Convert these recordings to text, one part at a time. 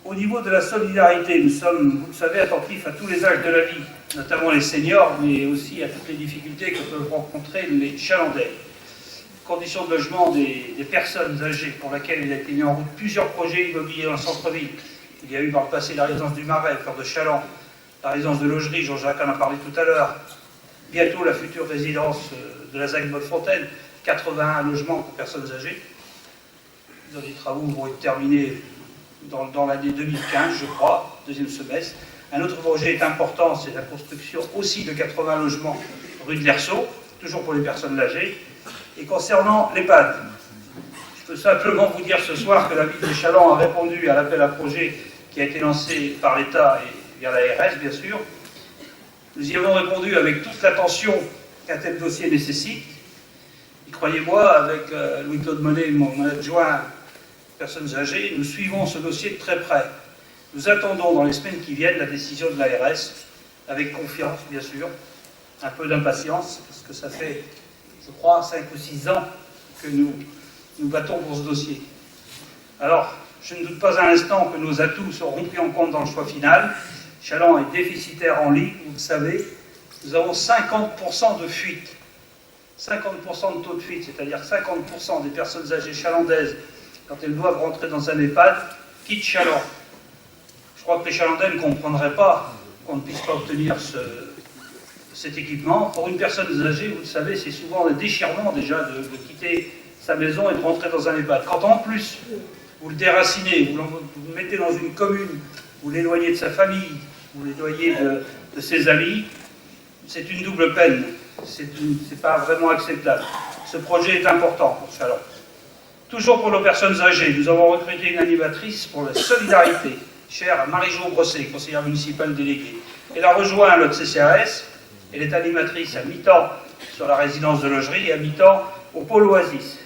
Au niveau de la solidarité, nous sommes, vous le savez, attentifs à tous les âges de la vie, notamment les seniors, mais aussi à toutes les difficultés que peuvent rencontrer les Chalandais. Conditions de logement des personnes âgées, pour laquelle il a été mis en route plusieurs projets immobiliers dans le centre-ville. Il y a eu par le passé la résidence du Marais, Fleur de Chaland, la résidence de Logerie, Jean-Jacques en a parlé tout à l'heure, bientôt la future résidence de la ZAC Bonnefontaine, 81 logements pour personnes âgées. Les travaux vont être terminés dans l'année 2015, je crois, deuxième semestre. Un autre projet important, c'est la construction aussi de 80 logements rue de l'Erceau, toujours pour les personnes âgées. Et concernant l'EHPAD, je peux simplement vous dire ce soir que la ville de Chaland a répondu à l'appel à projet qui a été lancé par l'État et via l'ARS, bien sûr. Nous y avons répondu avec toute l'attention qu'un tel dossier nécessite. Et croyez-moi, avec Louis-Claude Monet, mon adjoint personnes âgées, nous suivons ce dossier de très près. Nous attendons dans les semaines qui viennent la décision de l'ARS, avec confiance, bien sûr, un peu d'impatience, parce que ça fait, je crois, 5 ou 6 ans que nous battons pour ce dossier. Alors, je ne doute pas un instant que nos atouts seront pris en compte dans le choix final. Chaland est déficitaire en lits, vous le savez. Nous avons 50% de fuite. 50% de taux de fuite, c'est-à-dire 50% des personnes âgées chalandaises, quand elles doivent rentrer dans un EHPAD, quittent Chaland. Je crois que les Chalandais ne comprendraient pas qu'on ne puisse pas obtenir cet équipement. Pour une personne âgée, vous le savez, c'est souvent un déchirement déjà de quitter sa maison et de rentrer dans un EHPAD. Quand en plus, vous le déracinez, vous le mettez dans une commune, vous l'éloignez de sa famille, vous l'éloignez de ses amis, c'est une double peine. C'est pas vraiment acceptable. Ce projet est important pour Chaland. Toujours pour nos personnes âgées, nous avons recruté une animatrice pour la solidarité, chère Marie-Jo Brosset, conseillère municipale déléguée. Elle a rejoint notre CCAS, elle est animatrice à mi-temps sur la résidence de Logerie et à mi-temps au pôle Oasis.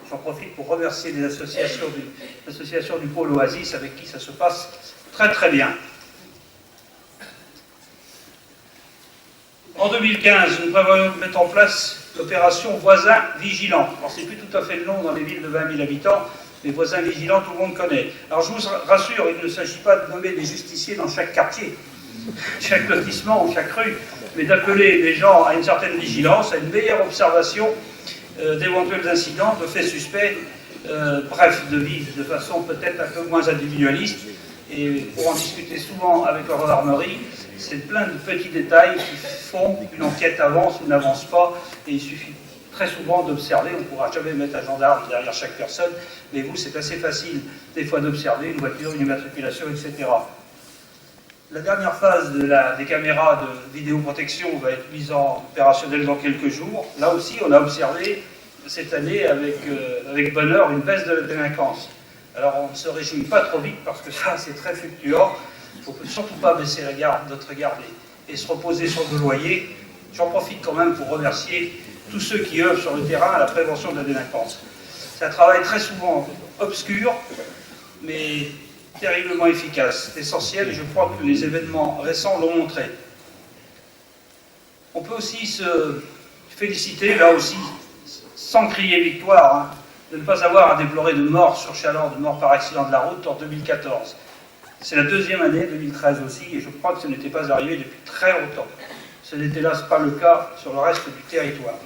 J'en profite pour remercier les associations du pôle Oasis avec qui ça se passe très très bien. En 2015, nous prévoyons de mettre en place l'opération voisins vigilants. Alors, c'est plus tout à fait le nom dans les villes de 20 000 habitants, mais voisins vigilants, tout le monde connaît. Alors, je vous rassure, il ne s'agit pas de nommer des justiciers dans chaque quartier, chaque lotissement ou chaque rue, mais d'appeler les gens à une certaine vigilance, à une meilleure observation d'éventuels incidents, de faits suspects, bref, de vivre de façon peut-être un peu moins individualiste. Et pour en discuter souvent avec la gendarmerie, c'est plein de petits détails qui font qu'une enquête avance ou n'avance pas, et il suffit très souvent d'observer. On ne pourra jamais mettre un gendarme derrière chaque personne, mais vous, c'est assez facile des fois d'observer une voiture, une immatriculation, etc. La dernière phase des caméras de vidéoprotection va être mise en opérationnelle dans quelques jours. Là aussi, on a observé cette année avec bonheur une baisse de la délinquance. Alors on ne se réjouit pas trop vite parce que ça c'est très fluctuant. Il ne faut surtout pas baisser notre regard et se reposer sur nos loyers. J'en profite quand même pour remercier tous ceux qui œuvrent sur le terrain à la prévention de la délinquance. C'est un travail très souvent obscur, mais terriblement efficace. C'est essentiel et je crois que les événements récents l'ont montré. On peut aussi se féliciter, là aussi, sans crier victoire, de ne pas avoir à déplorer de morts sur Chaland, de morts par accident de la route en 2014. C'est la deuxième année, 2013 aussi, et je crois que ce n'était pas arrivé depuis très longtemps. Ce n'était là pas le cas sur le reste du territoire.